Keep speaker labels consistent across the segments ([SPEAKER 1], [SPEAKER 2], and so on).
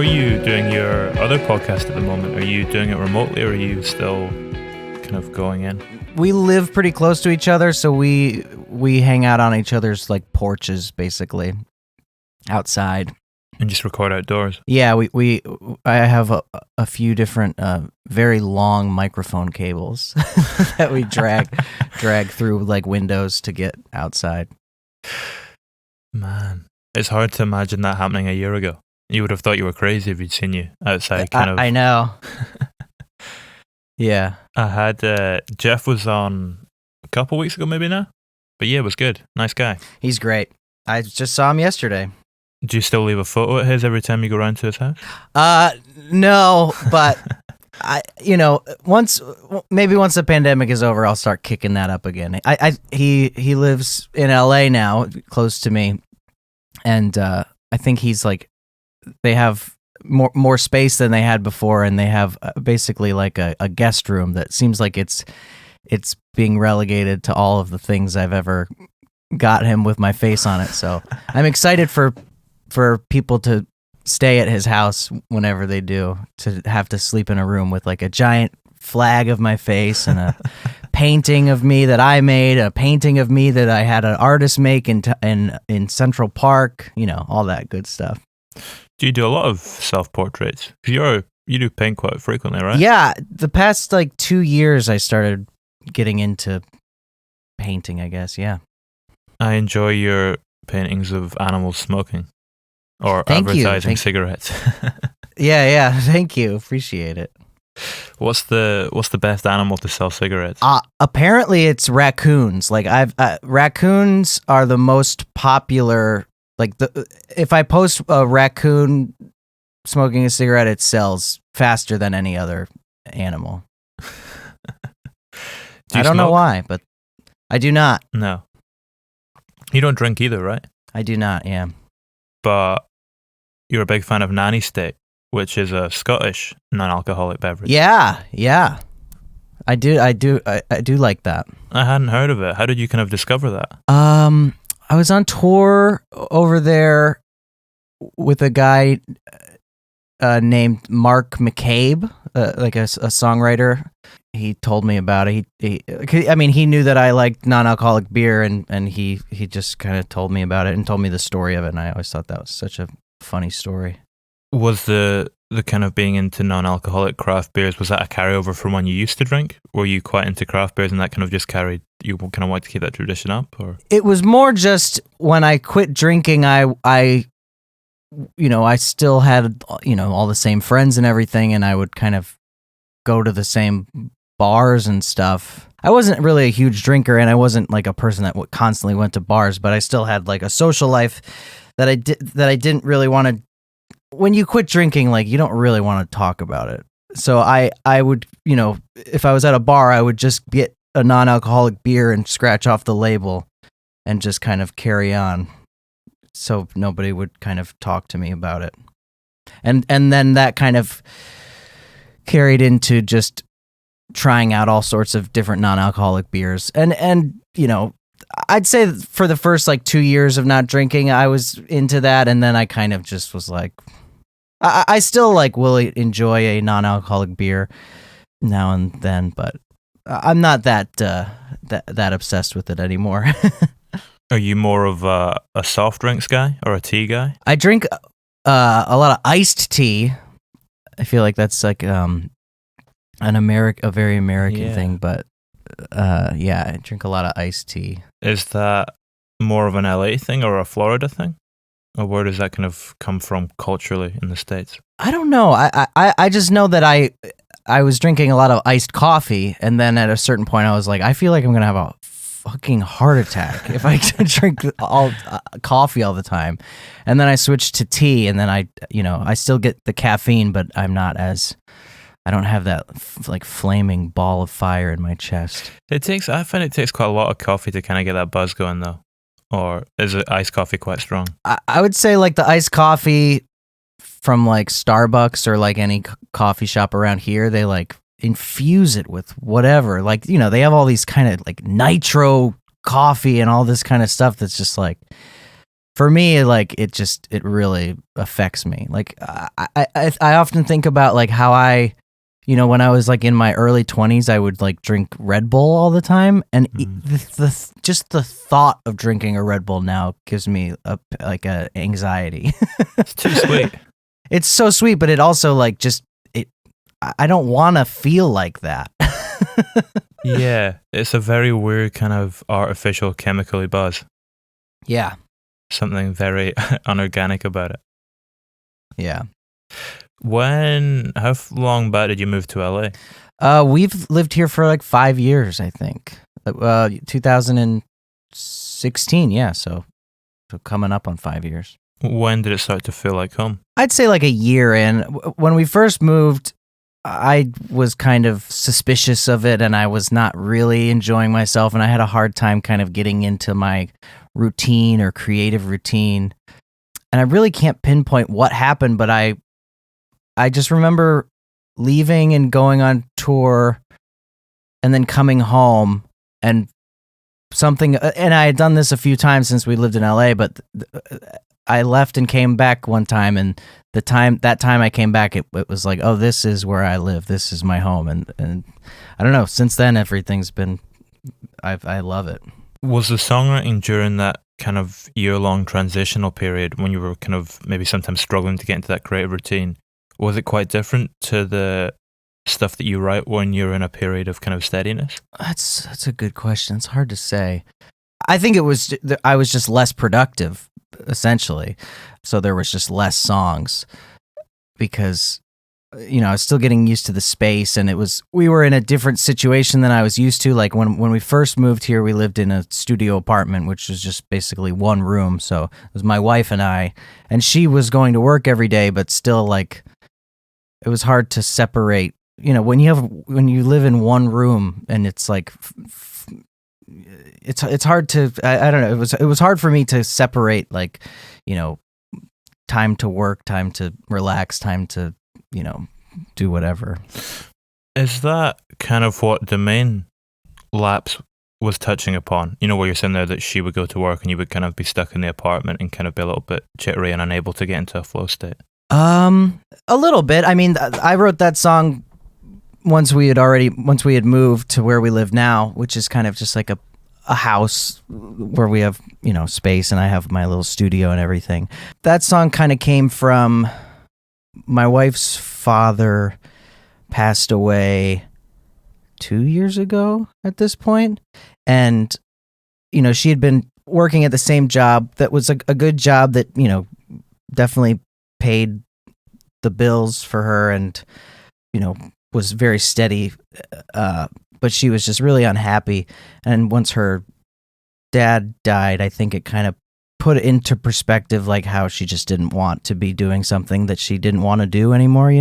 [SPEAKER 1] are you doing your other podcast at the moment? Are you doing it remotely, or are you still kind of going in?
[SPEAKER 2] We live pretty close to each other, so we hang out on each other's like porches, basically, outside.
[SPEAKER 1] And just record outdoors?
[SPEAKER 2] Yeah, I have a few different very long microphone cables that we drag through like windows to get outside.
[SPEAKER 1] Man, it's hard to imagine that happening a year ago. You would have thought you were crazy if you'd seen you outside.
[SPEAKER 2] I know. Yeah.
[SPEAKER 1] I had Jeff was on a couple weeks ago, maybe now. But yeah, it was good. Nice guy. He's
[SPEAKER 2] great. I just saw him yesterday.
[SPEAKER 1] Do you still leave a photo of his every time you go around to his house?
[SPEAKER 2] No, but once the pandemic is over, I'll start kicking that up again. He lives in LA now, close to me, and I think he's like, they have more space than they had before, and they have basically like a guest room that seems like it's being relegated to all of the things I've ever got him with my face on it. So I'm excited for people to stay at his house whenever they do, to have to sleep in a room with like a giant flag of my face and a painting of me that I made, a painting of me that I had an artist make in Central Park, all that good stuff.
[SPEAKER 1] Do you do a lot of self-portraits? Because you do paint quite frequently, right?
[SPEAKER 2] Yeah, the past like 2 years I started getting into painting, I guess, yeah.
[SPEAKER 1] I enjoy your paintings of animals smoking. Or advertising cigarettes.
[SPEAKER 2] Yeah. Thank you. Appreciate it.
[SPEAKER 1] What's the best animal to sell cigarettes?
[SPEAKER 2] Apparently, it's raccoons. Like raccoons are the most popular. Like if I post a raccoon smoking a cigarette, it sells faster than any other animal. I don't know why, but I do not.
[SPEAKER 1] No. You don't drink either, right?
[SPEAKER 2] I do not. Yeah.
[SPEAKER 1] But you're a big fan of Nanny State, which is a Scottish non-alcoholic beverage.
[SPEAKER 2] Yeah. I do like that.
[SPEAKER 1] I hadn't heard of it. How did you kind of discover that?
[SPEAKER 2] I was on tour over there with a guy named Mark McCabe, like a songwriter. He told me about it. He knew that I liked non-alcoholic beer, and he just kind of told me about it and told me the story of it, and I always thought that was such a funny story.
[SPEAKER 1] Was the kind of being into non-alcoholic craft beers, was that a carryover from when you used to drink? Were you quite into craft beers and that kind of just carried, you kind of want to keep that tradition up? Or
[SPEAKER 2] it was more just when I quit drinking, I still had, all the same friends and everything, and I would kind of go to the same bars and stuff. I wasn't really a huge drinker, and I wasn't like a person that constantly went to bars, but I still had like a social life that I didn't really want to. When you quit drinking, like, you don't really want to talk about it. So I would, if I was at a bar, I would just get a non-alcoholic beer and scratch off the label and just kind of carry on, so nobody would kind of talk to me about it. And then that kind of carried into just trying out all sorts of different non-alcoholic beers. And I'd say for the first like 2 years of not drinking, I was into that, and then I kind of just was like, I still like will enjoy a non-alcoholic beer now and then, but I'm not that obsessed with it anymore.
[SPEAKER 1] Are you more of a soft drinks guy or a tea guy?
[SPEAKER 2] I drink a lot of iced tea. I feel like that's like a very American thing, but I drink a lot of iced tea. Is
[SPEAKER 1] that more of an LA thing or a Florida thing? Or where does that kind of come from culturally in the States?
[SPEAKER 2] I don't know. I just know that I was drinking a lot of iced coffee, and then at a certain point I was like, I feel like I'm going to have a fucking heart attack if I drink all coffee all the time. And then I switched to tea, and then I still get the caffeine, but I don't have that like flaming ball of fire in my chest.
[SPEAKER 1] I find it takes quite a lot of coffee to kind of get that buzz going, though. Or is it iced coffee quite strong?
[SPEAKER 2] I would say like the iced coffee from like Starbucks or like any coffee shop around here, they like infuse it with whatever. Like, they have all these kind of like nitro coffee and all this kind of stuff that's just like, for me, like it really affects me. Like I often think about like how when I was like in my early 20s, I would like drink Red Bull all the time, and just the thought of drinking a Red Bull now gives me a anxiety.
[SPEAKER 1] It's too sweet.
[SPEAKER 2] It's so sweet, but it also like I don't want to feel like that.
[SPEAKER 1] Yeah, it's a very weird kind of artificial chemically buzz.
[SPEAKER 2] Yeah.
[SPEAKER 1] Something very unorganic about it.
[SPEAKER 2] Yeah.
[SPEAKER 1] How long back did you move to LA?
[SPEAKER 2] We've lived here for like 5 years, I think. 2016, yeah, so coming up on 5 years.
[SPEAKER 1] When did it start to feel like home?
[SPEAKER 2] I'd say like a year in. When we first moved, I was kind of suspicious of it, and I was not really enjoying myself, and I had a hard time kind of getting into my routine or creative routine. And I really can't pinpoint what happened, but I just remember leaving and going on tour and then coming home and something, and I had done this a few times since we lived in LA, but I left and came back one time, and that time I came back, it was like, oh, this is where I live. This is my home. And I don't know, since then everything's been, I love it.
[SPEAKER 1] Was the songwriting during that kind of year-long transitional period when you were kind of maybe sometimes struggling to get into that creative routine, was it quite different to the stuff that you write when you're in a period of kind of steadiness?
[SPEAKER 2] That's a good question. It's hard to say. I think I was just less productive, essentially. So there was just less songs because, I was still getting used to the space, and we were in a different situation than I was used to. Like when we first moved here, we lived in a studio apartment, which was just basically one room. So it was my wife and I, and she was going to work every day, but still like it was hard to separate. When you live in one room and it's like it's hard to I don't know. It was hard for me to separate like, time to work, time to relax, time to do whatever.
[SPEAKER 1] Is that kind of what Domain Lapse was touching upon? Where you're saying there that she would go to work and you would kind of be stuck in the apartment and kind of be a little bit jittery and unable to get into a flow state?
[SPEAKER 2] A little bit. I mean, I wrote that song once we had moved to where we live now, which is kind of just like a house where we have, space, and I have my little studio and everything. That song kind of came from my wife's father passed away 2 years ago at this point. And, she had been working at the same job that was a good job that, definitely paid the bills for her and, was very steady. But she was just really unhappy. And once her dad died, I think it kind of put it into perspective, like how she just didn't want to be doing something that she didn't want to do anymore,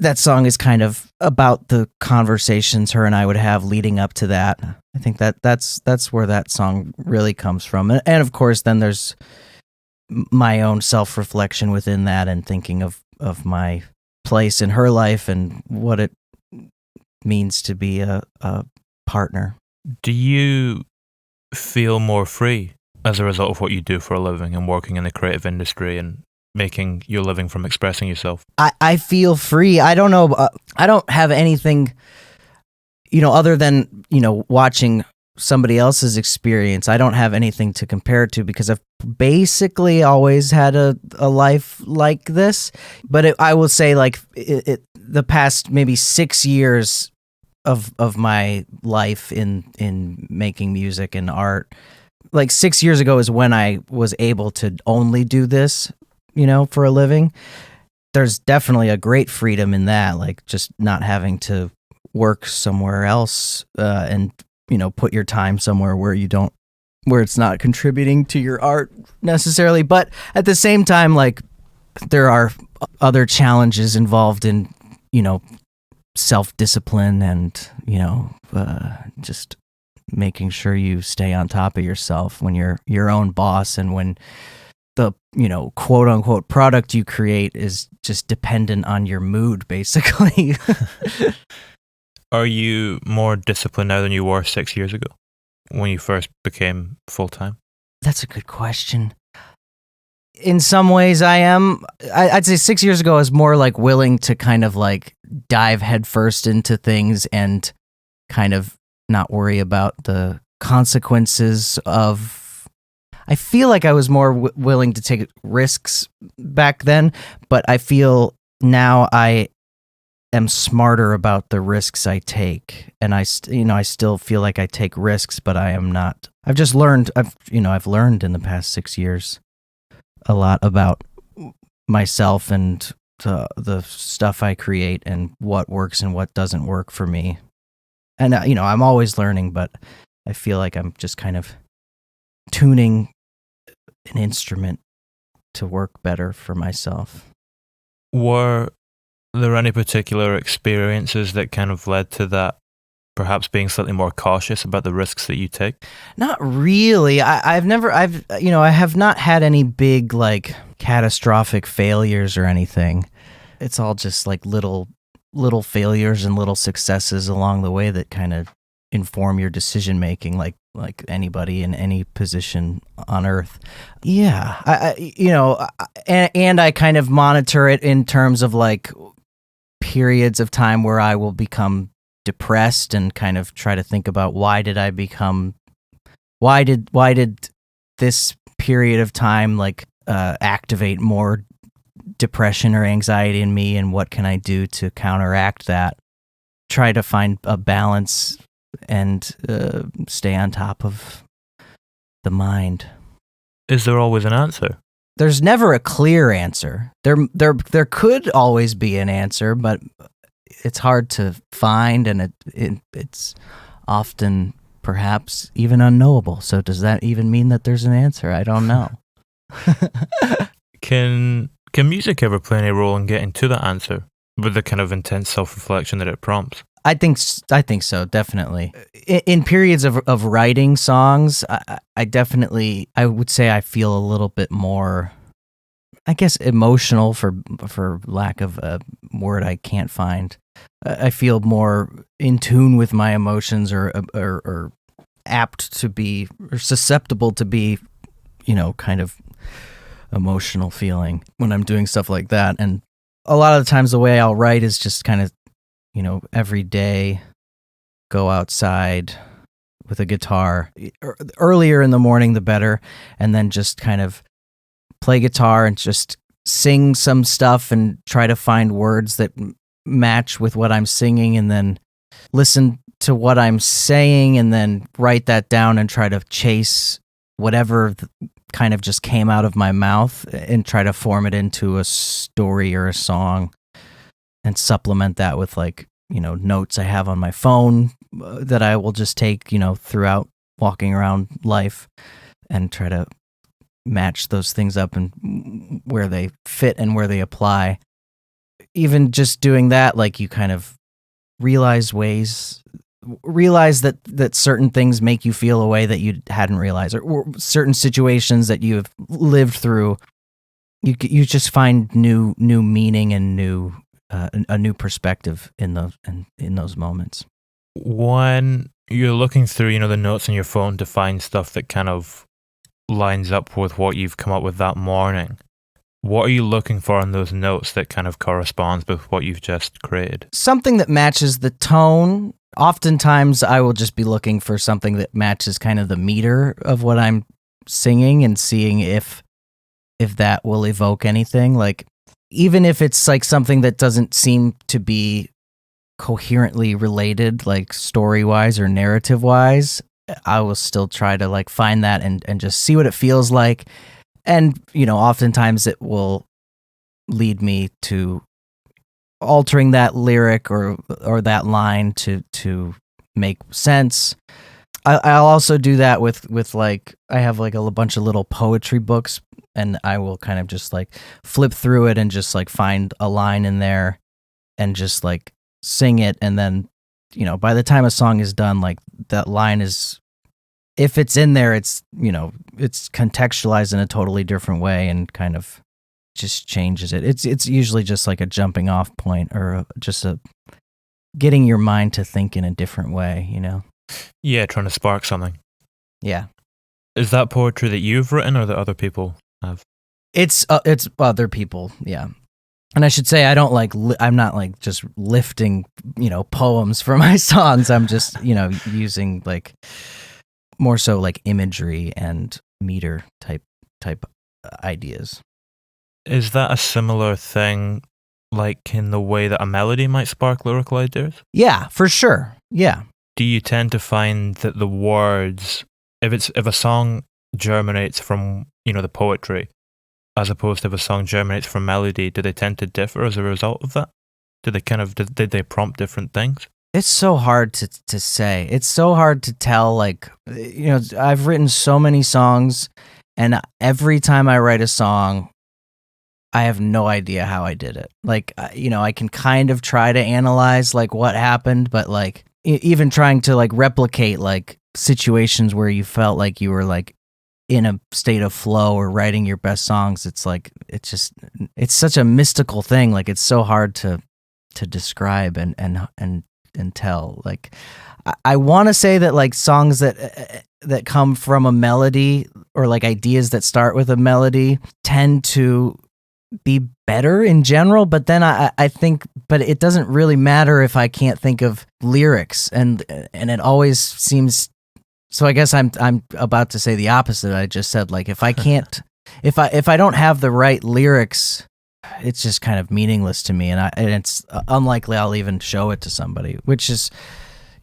[SPEAKER 2] That song is kind of about the conversations her and I would have leading up to that. I think that's where that song really comes from. And of course, then there's my own self-reflection within that and thinking of my place in her life and what it means to be a partner.
[SPEAKER 1] Do you feel more free as a result of what you do for a living and working in the creative industry and making your living from expressing yourself?
[SPEAKER 2] I feel free. I don't know. I don't have anything, other than, watching somebody else's experience. I don't have anything to compare it to because I've basically always had a life like this. But I will say like the past maybe 6 years of my life in making music and art, like 6 years ago is when I was able to only do this, for a living. There's definitely a great freedom in that, like just not having to work somewhere else and, put your time somewhere where it's not contributing to your art necessarily. But at the same time, like there are other challenges involved in, self-discipline and, just making sure you stay on top of yourself when you're your own boss and when the, quote unquote product you create is just dependent on your mood, basically.
[SPEAKER 1] Are you more disciplined now than you were 6 years ago when you first became full-time?
[SPEAKER 2] That's a good question. In some ways I am. I'd say 6 years ago I was more like willing to kind of like dive headfirst into things and kind of not worry about the consequences of. I feel like I was more willing to take risks back then, but I feel now I am smarter about the risks I take, and I still feel like I take risks, but I am not. I've just learned. I've learned in the past 6 years a lot about myself and the stuff I create and what works and what doesn't work for me. And I'm always learning, but I feel like I'm just kind of tuning an instrument to work better for myself.
[SPEAKER 1] Were there any particular experiences that kind of led to that, perhaps being slightly more cautious about the risks that you take?
[SPEAKER 2] Not really. I have not had any big like catastrophic failures or anything. It's all just like little failures and little successes along the way that kind of inform your decision making, like anybody in any position on earth. Yeah, and I kind of monitor it in terms of like periods of time where I will become depressed and kind of try to think about why did this period of time like activate more depression or anxiety in me, and what can I do to counteract that? Try to find a balance and stay on top of the mind.
[SPEAKER 1] Is there always an answer?
[SPEAKER 2] There's never a clear answer. There could always be an answer, but it's hard to find, and it's often perhaps even unknowable. So does that even mean that there's an answer? I don't know.
[SPEAKER 1] Can music ever play any role in getting to that answer with the kind of intense self-reflection that it prompts?
[SPEAKER 2] I think so, definitely. In periods of writing songs, I would say I feel a little bit more, I guess, emotional, for lack of a word I can't find. I feel more in tune with my emotions, or apt to be, or susceptible to be, kind of emotional feeling when I'm doing stuff like that. And a lot of the times the way I'll write is just kind of, every day go outside with a guitar. Earlier in the morning, the better. And then just kind of play guitar and just sing some stuff and try to find words that match with what I'm singing, and then listen to what I'm saying and then write that down and try to chase whatever kind of just came out of my mouth and try to form it into a story or a song, and supplement that with like, notes I have on my phone that I will just take, throughout walking around life, and try to match those things up and where they fit and where they apply. Even just doing that, like, you kind of realize that certain things make you feel a way that you hadn't realized, or certain situations that you have lived through. You just find new meaning and a new perspective in those moments.
[SPEAKER 1] When you're looking through, the notes on your phone to find stuff that kind of lines up with what you've come up with that morning, what are you looking for in those notes that kind of corresponds with what you've just created? Something that matches the tone. Oftentimes I will just be looking for something that matches kind of the meter of what I'm singing, and seeing if that will evoke anything. Like, even if it's like something that doesn't seem to be coherently related, like story-wise or narrative-wise, I will still try to like find that and just see what it feels like. And, oftentimes it will lead me to altering that lyric or that line to make sense. I'll also do that with like, I have like a bunch of little poetry books, and I will kind of just like flip through it and just like find a line in there and just like sing it. And then, by the time a song is done, like that line is, if it's in there, it's, it's contextualized in a totally different way and kind of just changes it. It's usually just like a jumping off point, or just getting your mind to think in a different way, Yeah, trying to spark something. Yeah. Is that poetry that you've written or that other people have?
[SPEAKER 2] It's other people, yeah. And I should say I don't like I'm not like just lifting, poems for my songs. I'm just, using like more so like imagery and meter type ideas.
[SPEAKER 1] Is that a similar thing, like in the way that a melody might spark lyrical ideas?
[SPEAKER 2] Yeah, for sure. Yeah.
[SPEAKER 1] Do you tend to find that the words, if a song germinates from, the poetry, as opposed to if a song germinates from melody, do they tend to differ as a result of that? Did they prompt different things?
[SPEAKER 2] It's so hard to say. It's so hard to tell. Like, I've written so many songs, and every time I write a song, I have no idea how I did it. Like, I can kind of try to analyze like what happened, but like even trying to like replicate like situations where you felt like you were like in a state of flow or writing your best songs, it's it's such a mystical thing. Like, it's so hard to describe and tell. Like, I want to say that like songs that come from a melody or like ideas that start with a melody tend to be better in general, but then I think, but it doesn't really matter if I can't think of lyrics, and it always seems. So I guess I'm about to say the opposite. I just said, like, if I can't, if I don't have the right lyrics, it's just kind of meaningless to me, and it's unlikely I'll even show it to somebody, which is,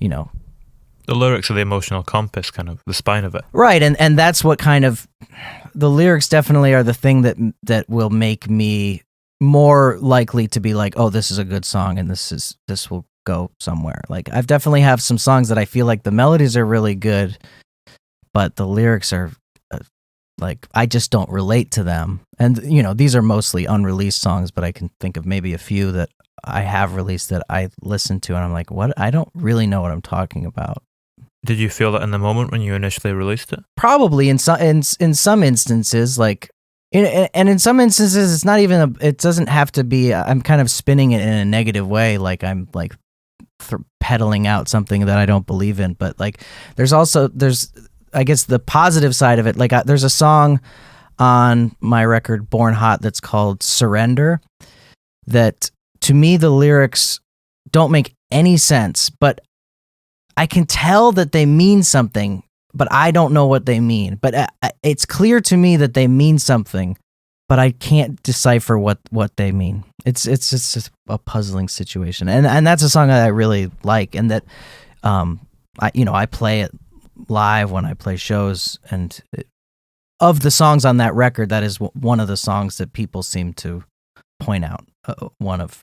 [SPEAKER 1] the lyrics are the emotional compass, kind of the spine of it,
[SPEAKER 2] right? And that's what kind of the lyrics definitely are the thing that will make me more likely to be like, oh, this is a good song, and this will go somewhere. Like, I've definitely have some songs that I feel like the melodies are really good, but the lyrics are like, I just don't relate to them. And these are mostly unreleased songs, but I can think of maybe a few that I have released that I listen to and I'm like, what? I don't really know what I'm talking about.
[SPEAKER 1] Did you feel that in the moment when you initially released it?
[SPEAKER 2] Probably in some instances, like, and in some instances it's not even it doesn't have to be. I'm kind of spinning it in a negative way, like I'm like peddling out something that I don't believe in. But like, there's I guess the positive side of it. Like, there's a song on my record Born Hot that's called Surrender, that to me the lyrics don't make any sense, but I can tell that they mean something, but I don't know what they mean. But it's clear to me that they mean something, but I can't decipher what they mean. It's just a puzzling situation, and that's a song that I really like, and that I play it live when I play shows, and of the songs on that record, that is one of the songs that people seem to point out. One of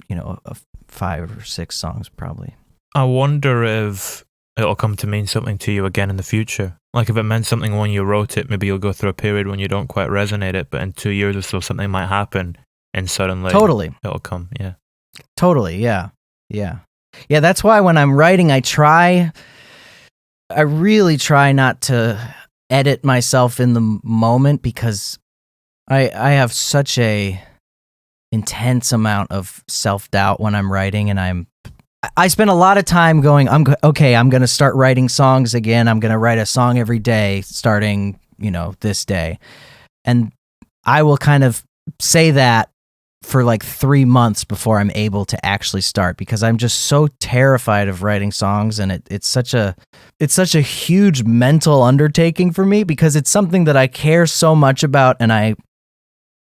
[SPEAKER 2] 5 or 6 songs probably.
[SPEAKER 1] I wonder if it'll come to mean something to you again in the future. Like, if it meant something when you wrote it, maybe you'll go through a period when you don't quite resonate it, but in 2 years or so, something might happen, and suddenly it'll come. Yeah.
[SPEAKER 2] Totally. Yeah. Yeah. Yeah. That's why when I'm writing, I really try not to edit myself in the moment, because I have such a intense amount of self-doubt when I'm writing, and I spend a lot of time going, I'm going to start writing songs again. I'm going to write a song every day starting, this day. And I will kind of say that for like 3 months before I'm able to actually start, because I'm just so terrified of writing songs. And it's such a huge mental undertaking for me, because it's something that I care so much about, and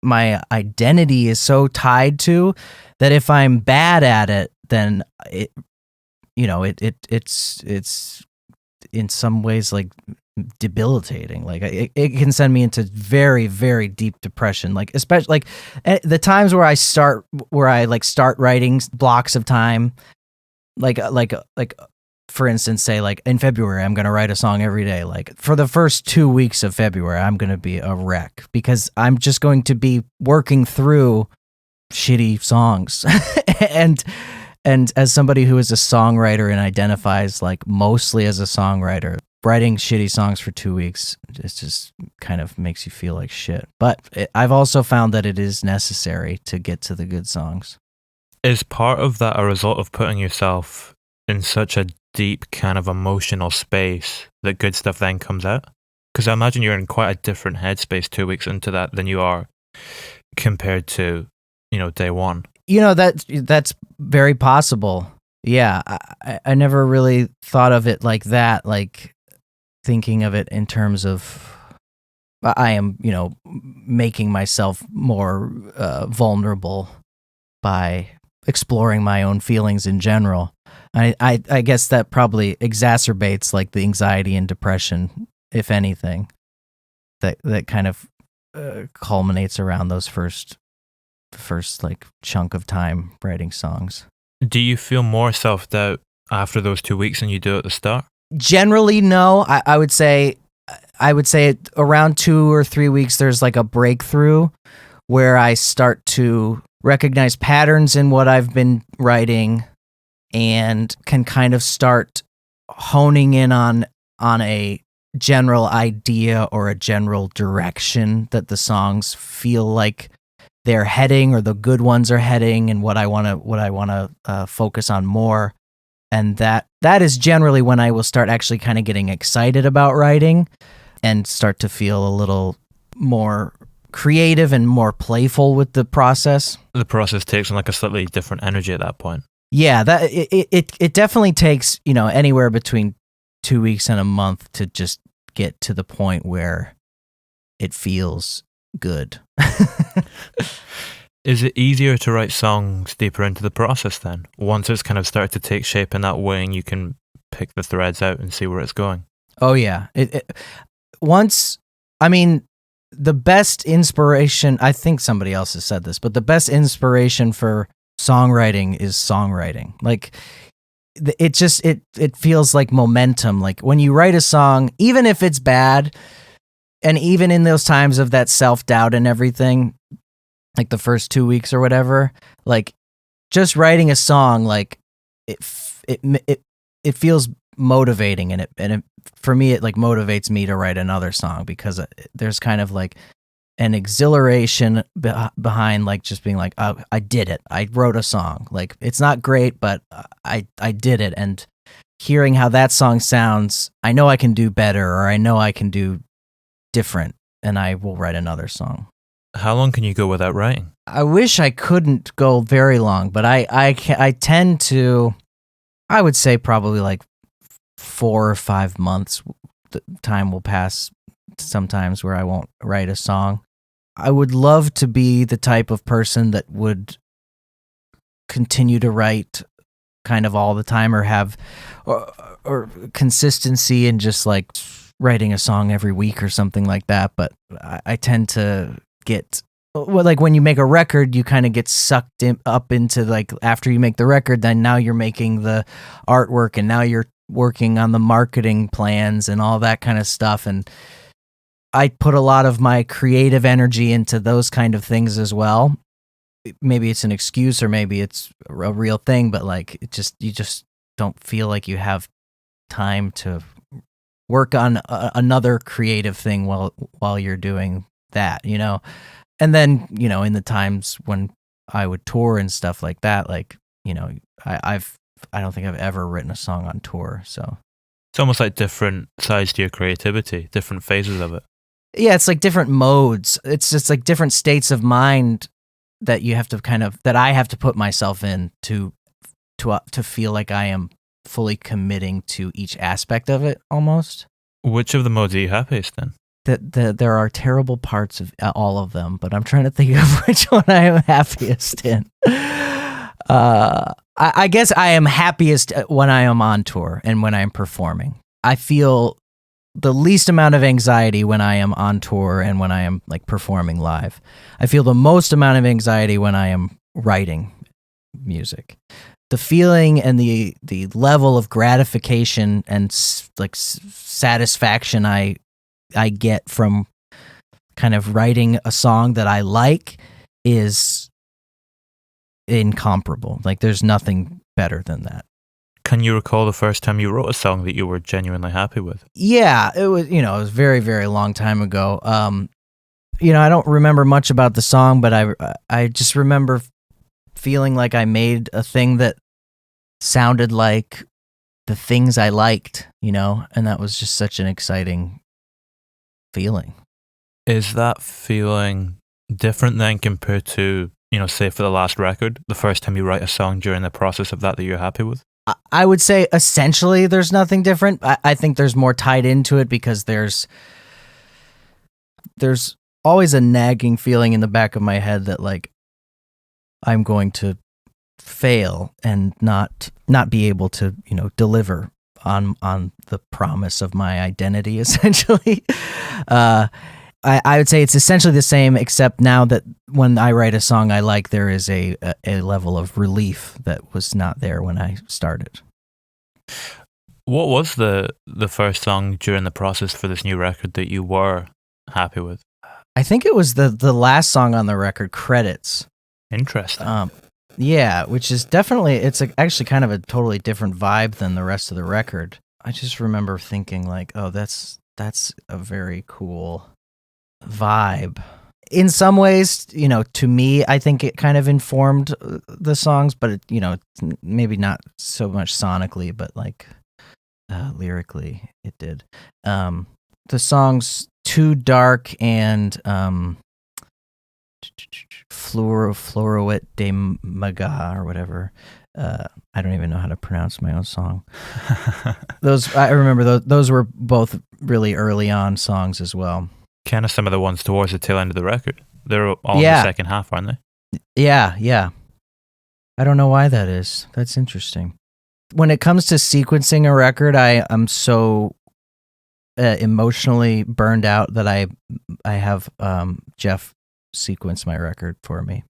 [SPEAKER 2] my identity is so tied to, that if I'm bad at it, then it's in some ways like debilitating. Like, it can send me into very, very deep depression. Like, especially like the times where I start writing blocks of time, like for instance, say like in February, I'm going to write a song every day. Like, for the first 2 weeks of February, I'm going to be a wreck, because I'm just going to be working through shitty songs. And as somebody who is a songwriter and identifies like mostly as a songwriter, writing shitty songs for 2 weeks, it just kind of makes you feel like shit. But I've also found that it is necessary to get to the good songs.
[SPEAKER 1] Is part of that a result of putting yourself in such a deep kind of emotional space that good stuff then comes out? Because I imagine you're in quite a different headspace 2 weeks into that than you are compared to, day one?
[SPEAKER 2] That's very possible. Yeah, I never really thought of it like that, like thinking of it in terms of I am, making myself more vulnerable by exploring my own feelings in general. I guess that probably exacerbates like the anxiety and depression, if anything, that kind of culminates around those first like chunk of time writing songs.
[SPEAKER 1] Do you feel more self-doubt after those 2 weeks than you do at the start?
[SPEAKER 2] Generally, no. I would say around 2 or 3 weeks, there's like a breakthrough where I start to recognize patterns in what I've been writing and can kind of start honing in on a general idea or a general direction that the songs feel like they're heading, or the good ones are heading, and what I want to focus on more. And that is generally when I will start actually kind of getting excited about writing and start to feel a little more creative and more playful with the process.
[SPEAKER 1] The process takes on like a slightly different energy at that point.
[SPEAKER 2] Yeah, that it definitely takes, anywhere between 2 weeks and a month to just get to the point where it feels good.
[SPEAKER 1] Is it easier to write songs deeper into the process then? Once it's kind of started to take shape in that way and you can pick the threads out and see where it's going?
[SPEAKER 2] Oh, yeah. The best inspiration, I think somebody else has said this, but the best inspiration for songwriting is songwriting. Like, it feels like momentum. Like when you write a song, even if it's bad, and even in those times of that self-doubt and everything, like the first 2 weeks or whatever, like just writing a song, like it feels motivating, and it for me, it like motivates me to write another song, because there's kind of like an exhilaration behind like just being like, oh, I did it. I wrote a song. Like it's not great, but I did it. And hearing how that song sounds, I know I can do better, or I know I can do different, and I will write another song.
[SPEAKER 1] How long can you go without writing?
[SPEAKER 2] I wish I couldn't go very long, but I tend to, I would say probably like 4 or 5 months. The time will pass sometimes where I won't write a song. I would love to be the type of person that would continue to write kind of all the time, or have or consistency in just like writing a song every week or something like that. But I tend to get, well, like when you make a record, you kind of get sucked up into like, after you make the record, then now you're making the artwork, and now you're working on the marketing plans and all that kind of stuff. And I put a lot of my creative energy into those kind of things as well. Maybe it's an excuse, or maybe it's a real thing, but like you just don't feel like you have time to work on another creative thing while you're doing that, And then, in the times when I would tour and stuff like that, like, I don't think I've ever written a song on tour, so.
[SPEAKER 1] It's almost like different sides to your creativity, different phases of it.
[SPEAKER 2] Yeah, it's like different modes. It's just like different states of mind that you have to that I have to put myself in to feel like I am fully committing to each aspect of it, almost.
[SPEAKER 1] Which of the modes are you happiest in?
[SPEAKER 2] There are terrible parts of all of them, but I'm trying to think of which one I am happiest in. I guess I am happiest when I am on tour and when I'm performing. I feel the least amount of anxiety when I am on tour and when I am like performing live. I feel the most amount of anxiety when I am writing music. The feeling and the level of gratification and satisfaction I get from kind of writing a song that I like is incomparable. Like there's nothing better than that.
[SPEAKER 1] Can you recall the first time you wrote a song that you were genuinely happy with?
[SPEAKER 2] Yeah, it was, it was very, very long time ago. I don't remember much about the song, but I just remember feeling like I made a thing that sounded like the things I liked, and that was just such an exciting feeling.
[SPEAKER 1] Is that feeling different then compared to, say for the last record, the first time you write a song during the process of that you're happy with?
[SPEAKER 2] I would say essentially there's nothing different. I think there's more tied into it because there's always a nagging feeling in the back of my head that like I'm going to fail and not be able to, deliver on the promise of my identity, essentially. I would say it's essentially the same, except now that when I write a song I like, there is a level of relief that was not there when I started.
[SPEAKER 1] What was the first song during the process for this new record that you were happy with?
[SPEAKER 2] I think it was the last song on the record, Credits.
[SPEAKER 1] Interesting.
[SPEAKER 2] Yeah, which is definitely, actually kind of a totally different vibe than the rest of the record. I just remember thinking like, oh, that's a very cool vibe. In some ways, to me, I think it kind of informed the songs, but maybe not so much sonically, but like lyrically it did. The songs Too Dark and Floruit de Maga or whatever. I don't even know how to pronounce my own song. I remember those were both really early on songs as well.
[SPEAKER 1] Kind of some of the ones towards the tail end of the record. They're all in the second half, aren't they?
[SPEAKER 2] Yeah. I don't know why that is. That's interesting. When it comes to sequencing a record, I'm so emotionally burned out that I have Jeff sequence my record for me.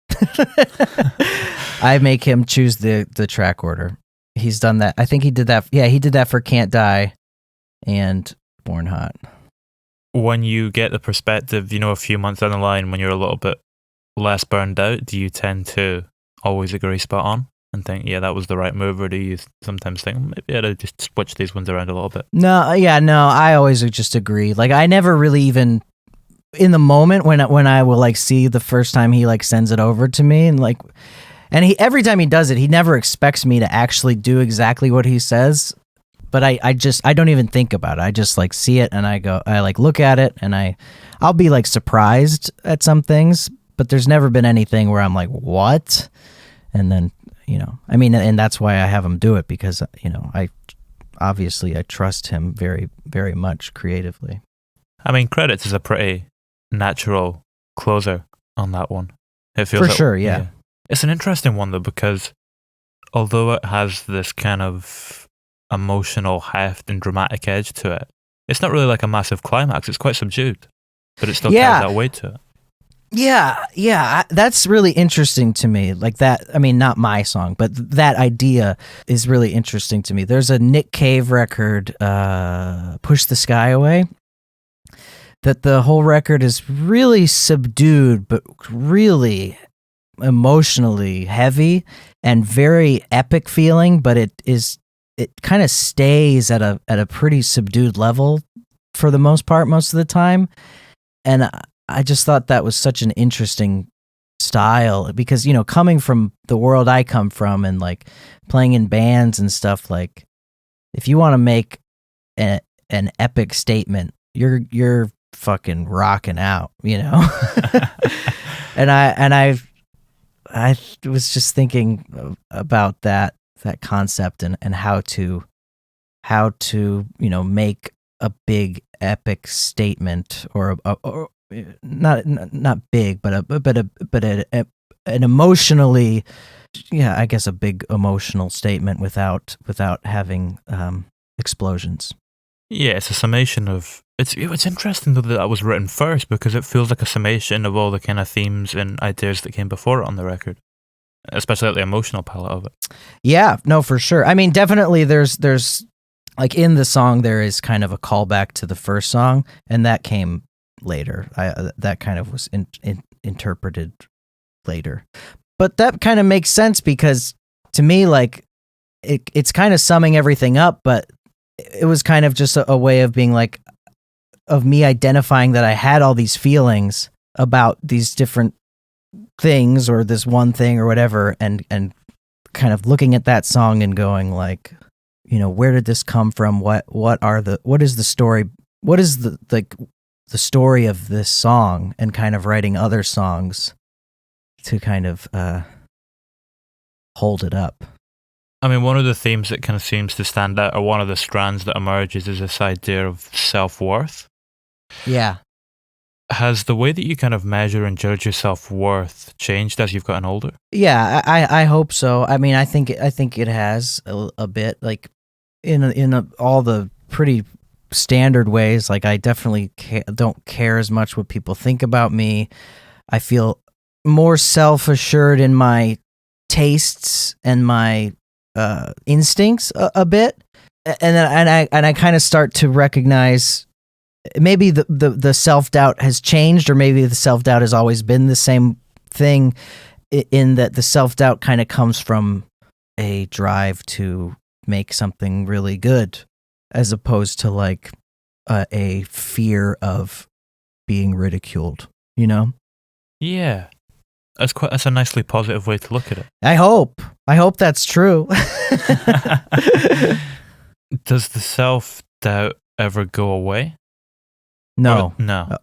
[SPEAKER 2] I make him choose the track order. He's done that. I think he did that. Yeah, he did that for Can't Die and Born Hot.
[SPEAKER 1] When you get the perspective, a few months down the line, when you're a little bit less burned out, do you tend to always agree spot on and think, yeah, that was the right move, or do you sometimes think, maybe I'd just switch these ones around a little bit? No,
[SPEAKER 2] I always just agree. Like, I never really even, in the moment when I will like see the first time he like sends it over to me and he every time he does it, he never expects me to actually do exactly what he says. But I don't even think about it. I just like see it and I like look at it and I'll be like surprised at some things, but there's never been anything where I'm like, what? And then, and that's why I have him do it because, I trust him very, very much creatively.
[SPEAKER 1] Credits is a pretty natural closer on that one. It feels
[SPEAKER 2] for sure, yeah.
[SPEAKER 1] It's an interesting one though, because although it has this kind of emotional heft and dramatic edge to it, it's not really like a massive climax. It's quite subdued, but it still carries that weight to it.
[SPEAKER 2] Yeah, that's really interesting to me. Like that, not my song, but that idea is really interesting to me. There's a Nick Cave record, Push the Sky Away, that the whole record is really subdued, but really emotionally heavy and very epic feeling, but it kind of stays at a pretty subdued level for the most part, most of the time. And I just thought that was such an interesting style because, coming from the world I come from and like playing in bands and stuff, like if you want to make an epic statement, you're fucking rocking out, and I was just thinking about that concept and how to make a big epic statement or not big but an emotionally, I guess a big emotional statement without having explosions.
[SPEAKER 1] Yeah, it's a summation of it's interesting though that was written first because it feels like a summation of all the kind of themes and ideas that came before it on the record. Especially at the emotional palette of it. Yeah,
[SPEAKER 2] no, for sure. Definitely there's like in the song there is kind of a callback to the first song, and that came later. That kind of was interpreted later. But that kind of makes sense because to me, like, it's kind of summing everything up, but it was kind of just a way of being like, of me identifying that I had all these feelings about these different things or this one thing or whatever, and kind of looking at that song and going like, where did this come from? What is the story? What is the, like, the story of this song and kind of writing other songs to kind of hold it up.
[SPEAKER 1] I mean, one of the themes that kind of seems to stand out, or one of the strands that emerges, is this idea of self-worth.
[SPEAKER 2] Yeah.
[SPEAKER 1] Has the way that you kind of measure and judge your self-worth changed as you've gotten older?
[SPEAKER 2] Yeah, I hope so. I mean, I think it has a bit, like in all the pretty standard ways. Like, I definitely don't care as much what people think about me. I feel more self-assured in my tastes and my instincts a bit, and I kind of start to recognize maybe the self-doubt has changed, or maybe the self-doubt has always been the same thing, in that the self-doubt kind of comes from a drive to make something really good, as opposed to like a fear of being ridiculed, you know?
[SPEAKER 1] Yeah. That's a nicely positive way to look at it.
[SPEAKER 2] I hope that's true.
[SPEAKER 1] Does the self-doubt ever go away?
[SPEAKER 2] No.
[SPEAKER 1] No.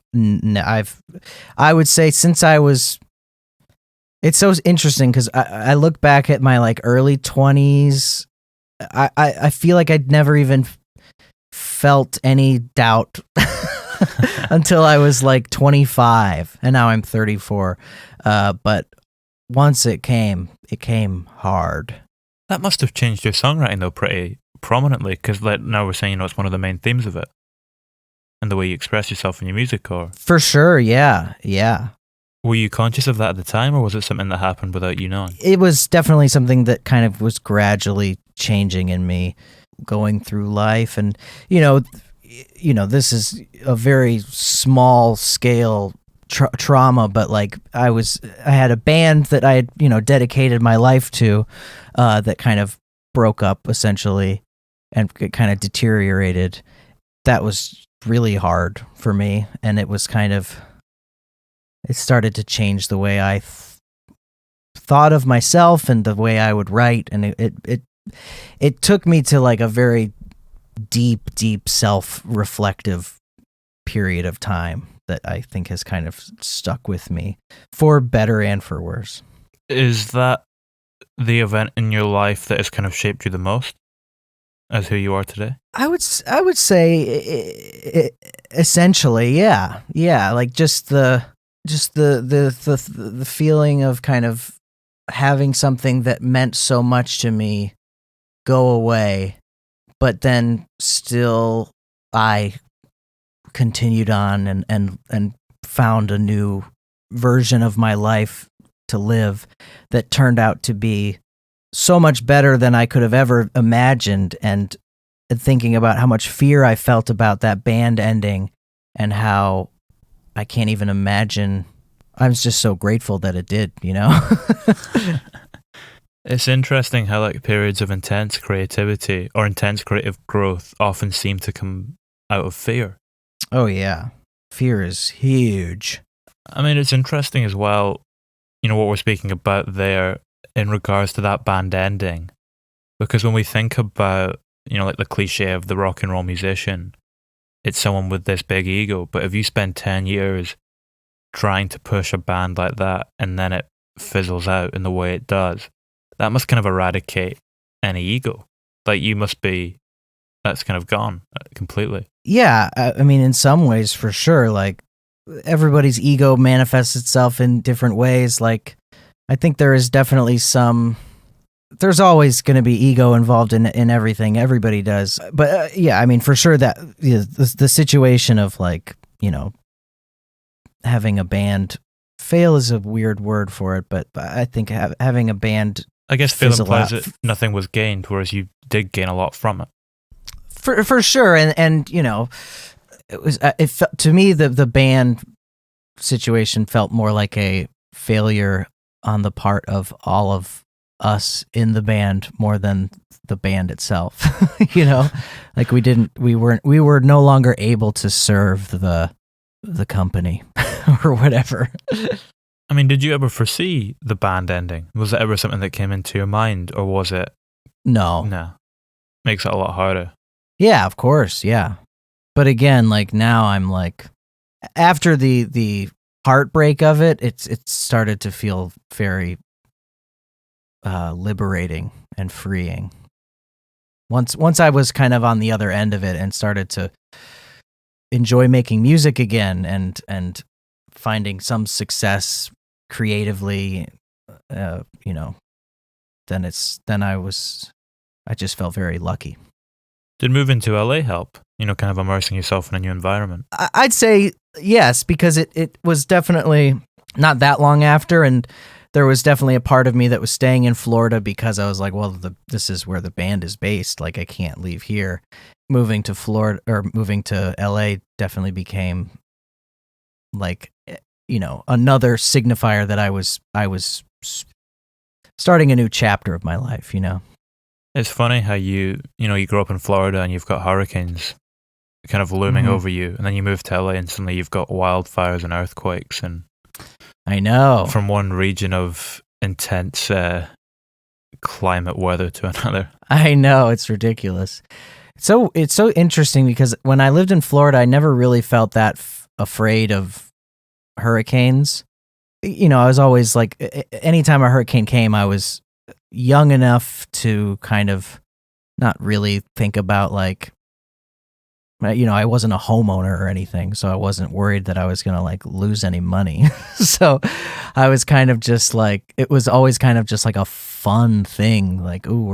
[SPEAKER 2] I would say since I was, it's so interesting because I look back at my like early 20s. I feel like I'd never even felt any doubt until I was like 25, and now I'm 34. But once it came hard.
[SPEAKER 1] That must have changed your songwriting though pretty prominently, because like now we're saying, it's one of the main themes of it, and the way you express yourself in your music. Or
[SPEAKER 2] for sure, yeah.
[SPEAKER 1] Were you conscious of that at the time, or was it something that happened without you knowing?
[SPEAKER 2] It was definitely something that kind of was gradually changing in me, going through life, and you know, this is a very small scale trauma, but like I had a band that I had dedicated my life to, that kind of broke up essentially, and it kind of deteriorated. That was really hard for me, and it was kind of, it started to change the way I thought of myself and the way I would write, and it took me to like a very deep self-reflective period of time that I think has kind of stuck with me, for better and for worse.
[SPEAKER 1] Is that the event in your life that has kind of shaped you the most as who you are today?
[SPEAKER 2] I would say essentially, yeah. Like just the feeling of kind of having something that meant so much to me go away, but then still I continued on and found a new version of my life to live that turned out to be so much better than I could have ever imagined. And thinking about how much fear I felt about that band ending, and how I can't even imagine, I'm just so grateful that it did,
[SPEAKER 1] It's interesting how like periods of intense creativity or intense creative growth often seem to come out of fear.
[SPEAKER 2] Oh yeah, fear is huge.
[SPEAKER 1] I mean, it's interesting as well, what we're speaking about there in regards to that band ending, because when we think about, like the cliche of the rock and roll musician, it's someone with this big ego. But if you spend 10 years trying to push a band like that, and then it fizzles out in the way it does, that must kind of eradicate any ego. Like that's kind of gone completely.
[SPEAKER 2] Yeah, I mean, in some ways, for sure. Like, everybody's ego manifests itself in different ways. Like, I think there is definitely there's always going to be ego involved in everything. Everybody does. But yeah, I mean, for sure that the situation of like, having a band fail is a weird word for it, but I think having a band,
[SPEAKER 1] I guess, fail implies that nothing was gained, whereas you did gain a lot from it.
[SPEAKER 2] For sure, and it felt to me the band situation felt more like a failure on the part of all of us in the band more than the band itself. Like we were no longer able to serve the company or whatever.
[SPEAKER 1] I mean, did you ever foresee the band ending? Was it ever something that came into your mind, or was it? No. Makes it a lot harder.
[SPEAKER 2] Yeah, of course, yeah. But again, like now I'm like, after the heartbreak of it, it started to feel very liberating and freeing. Once I was kind of on the other end of it and started to enjoy making music again and finding some success creatively, then I just felt very lucky.
[SPEAKER 1] Did moving to LA help? Kind of immersing yourself in a new environment?
[SPEAKER 2] I'd say yes, because it was definitely not that long after, and there was definitely a part of me that was staying in Florida because I was like, well, this is where the band is based. Like, I can't leave here. Moving to Florida or moving to LA definitely became like, another signifier that I was starting a new chapter of my life.
[SPEAKER 1] It's funny how you grow up in Florida and you've got hurricanes kind of looming over you, and then you move to LA and suddenly you've got wildfires and earthquakes, and
[SPEAKER 2] I know,
[SPEAKER 1] from one region of intense climate weather to another.
[SPEAKER 2] I know, it's ridiculous. So it's so interesting because when I lived in Florida, I never really felt that afraid of hurricanes. I was always like, anytime a hurricane came, I was young enough to kind of not really think about like, I wasn't a homeowner or anything, so I wasn't worried that I was going to like lose any money. So I was kind of just like, it was always kind of just like a fun thing. Like, ooh,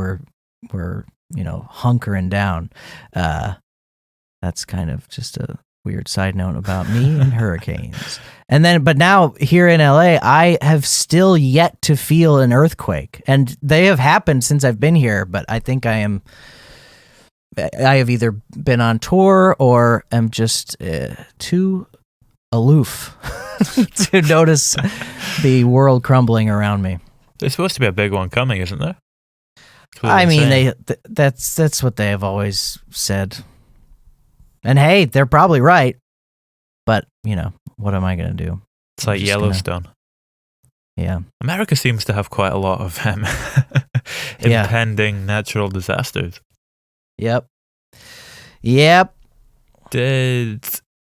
[SPEAKER 2] we're hunkering down. That's kind of just a weird side note about me and hurricanes. But now here in LA, I have still yet to feel an earthquake, and they have happened since I've been here, but I think I have either been on tour or am just too aloof to notice the world crumbling around me.
[SPEAKER 1] There's supposed to be a big one coming, isn't there?
[SPEAKER 2] I mean, that's what they have always said. And hey, they're probably right. But, what am I going to do?
[SPEAKER 1] It's like Yellowstone.
[SPEAKER 2] Yeah.
[SPEAKER 1] America seems to have quite a lot of impending natural disasters.
[SPEAKER 2] Yep.
[SPEAKER 1] Did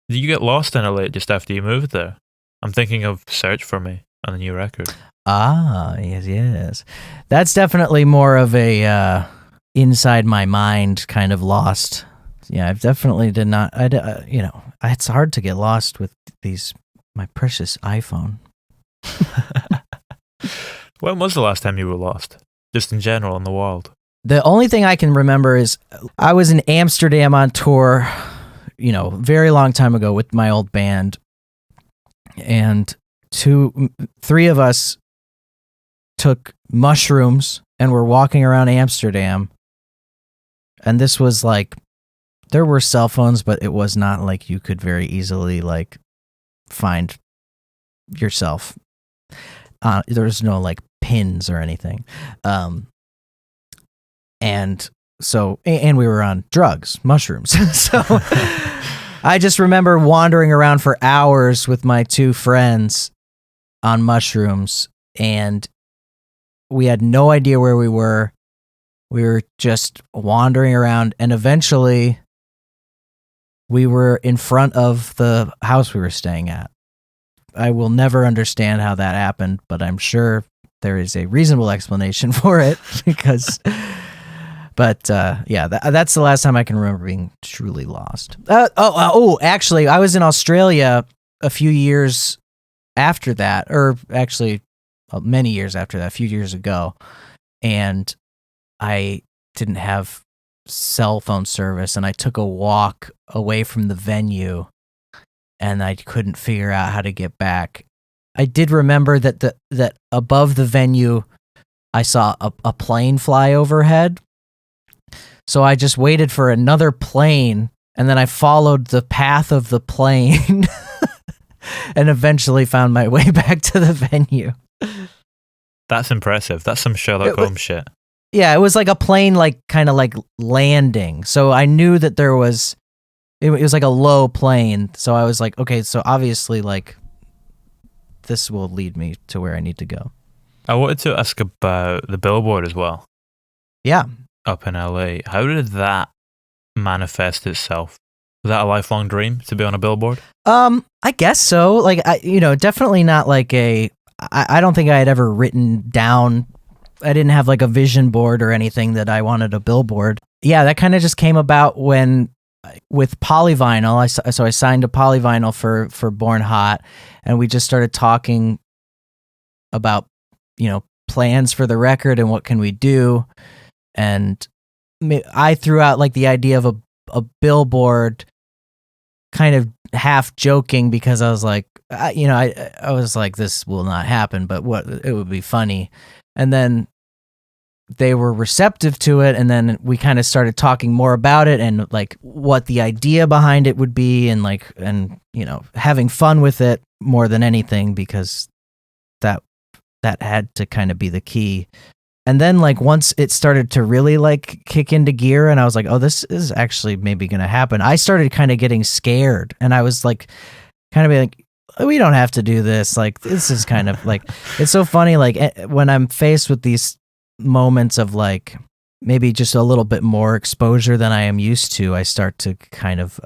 [SPEAKER 1] you get lost in LA just after you moved there? I'm thinking of Search for Me on the new record.
[SPEAKER 2] Ah, yes. That's definitely more of a inside my mind kind of lost. Yeah, I've definitely did not. It's hard to get lost with my precious iPhone.
[SPEAKER 1] When was the last time you were lost? Just in general in the world?
[SPEAKER 2] The only thing I can remember is I was in Amsterdam on tour, very long time ago with my old band, and 3 of us took mushrooms and were walking around Amsterdam. And this was like, there were cell phones, but it was not like you could very easily like find yourself. There was no like pins or anything. And we were on drugs, mushrooms. So I just remember wandering around for hours with my 2 friends on mushrooms, and we had no idea where we were. We were just wandering around, and eventually we were in front of the house we were staying at. I will never understand how that happened, but I'm sure there is a reasonable explanation for it because... But that's the last time I can remember being truly lost. Actually, I was in Australia a few years after that, or actually many years after that, a few years ago, and I didn't have cell phone service, and I took a walk away from the venue, and I couldn't figure out how to get back. I did remember that above the venue, I saw a plane fly overhead. So I just waited for another plane, and then I followed the path of the plane and eventually found my way back to the venue.
[SPEAKER 1] That's impressive. That's some Sherlock Holmes shit.
[SPEAKER 2] Yeah, it was like a plane kind of like landing. So I knew that it was like a low plane. So I was like, okay, so obviously like this will lead me to where I need to go.
[SPEAKER 1] I wanted to ask about the Billboard as well.
[SPEAKER 2] Yeah.
[SPEAKER 1] Up in LA. How did that manifest itself? Was that a lifelong dream to be on a billboard?
[SPEAKER 2] I guess so. Like, definitely not like I don't think I had ever written down, I didn't have like a vision board or anything that I wanted a billboard. Yeah, that kind of just came about with Polyvinyl. So I signed to Polyvinyl for Born Hot, and we just started talking about, plans for the record and what can we do. And I threw out like the idea of a billboard, kind of half joking, because I was like, I was like, this will not happen, but it would be funny. And then they were receptive to it, and then we kind of started talking more about it and like what the idea behind it would be, and having fun with it more than anything, because that had to kind of be the key. And then like once it started to really like kick into gear, and I was like, oh, this is actually maybe going to happen, I started kind of getting scared, and I was like kind of like, we don't have to do this. Like, this is kind of like, it's so funny. Like when I'm faced with these moments of like maybe just a little bit more exposure than I am used to, I start to kind of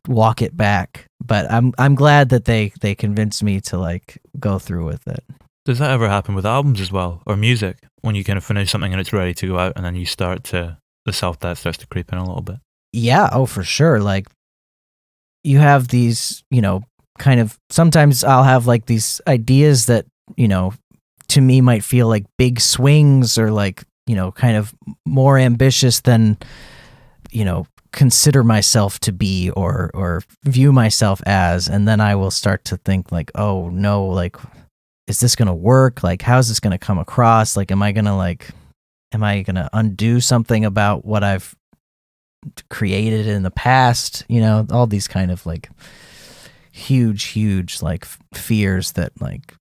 [SPEAKER 2] walk it back. But I'm glad that they convinced me to like go through with it.
[SPEAKER 1] Does that ever happen with albums as well, or music, when you kind of finish something and it's ready to go out, and then you the self-doubt starts to creep in a little bit?
[SPEAKER 2] Yeah, oh, for sure. Like, you have these, kind of, sometimes I'll have like these ideas that, to me might feel like big swings, or like, kind of more ambitious than, consider myself to be or view myself as. And then I will start to think like, oh no, like, is this going to work? Like, how's this going to come across? Like, am I going to undo something about what I've created in the past? All these kind of like huge like fears that like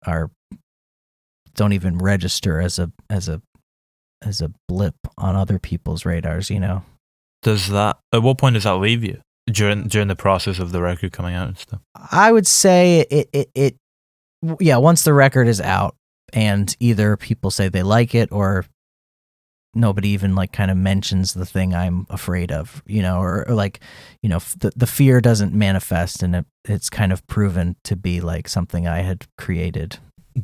[SPEAKER 2] don't even register as a blip on other people's radars.
[SPEAKER 1] At what point does that leave you during the process of the record coming out and stuff?
[SPEAKER 2] I would say it once the record is out, and either people say they like it, or nobody even like kind of mentions the thing I'm afraid of, or like, the fear doesn't manifest, and it's kind of proven to be like something I had created.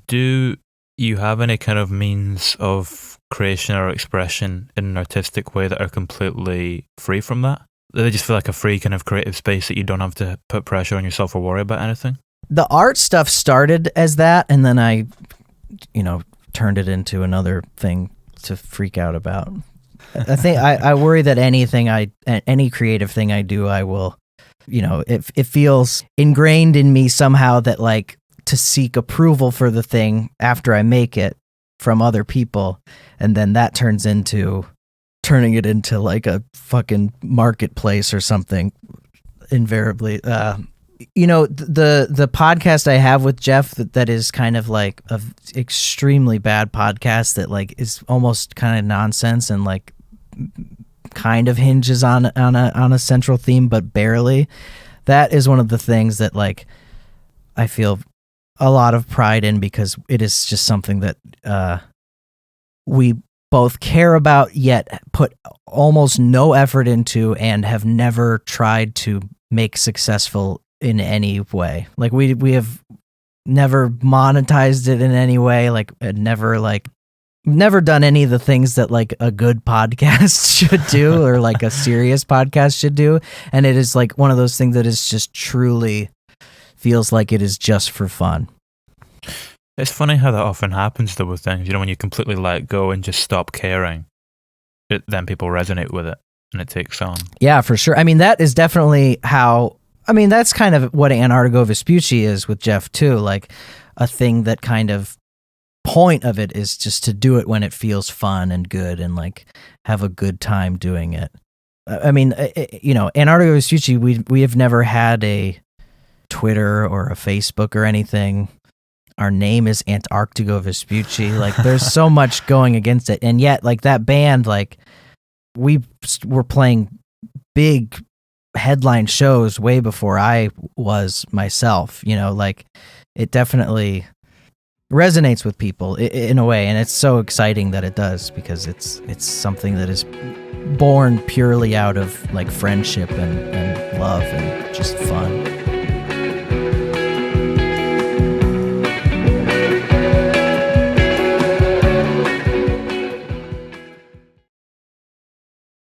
[SPEAKER 1] Do you have any kind of means of creation or expression in an artistic way that are completely free from that? Do they just feel like a free kind of creative space that you don't have to put pressure on yourself or worry about anything?
[SPEAKER 2] The art stuff started as that, and then I, turned it into another thing to freak out about. I think I worry that any creative thing I do, I will, it feels ingrained in me somehow that like to seek approval for the thing after I make it from other people, and then that turning it into like a fucking marketplace or something invariably. The podcast I have with Jeff that is kind of like a extremely bad podcast that like is almost kind of nonsense and like kind of hinges on a central theme, but barely. That is one of the things that like I feel a lot of pride in, because it is just something that we both care about, yet put almost no effort into, and have never tried to make successful in any way. Like we have never monetized it in any way, like never done any of the things that like a good podcast should do, or like a serious podcast should do. And it is like one of those things that is just truly feels like it is just for fun.
[SPEAKER 1] It's funny how that often happens though with things, when you completely let go and just stop caring, then people resonate with it and it takes on. Yeah,
[SPEAKER 2] for sure. I mean, that is definitely that's kind of what Antarctigo Vespucci is with Jeff too. Like a thing that kind of point of it is just to do it when it feels fun and good, and like have a good time doing it. I mean, Antarctigo Vespucci, we have never had a Twitter or a Facebook or anything. Our name is Antarctigo Vespucci. Like there's so much going against it. And yet like that band, like we were playing big headline shows way before I was myself, like it definitely resonates with people in a way. And it's so exciting that it does, because it's something that is born purely out of like friendship and love and just fun.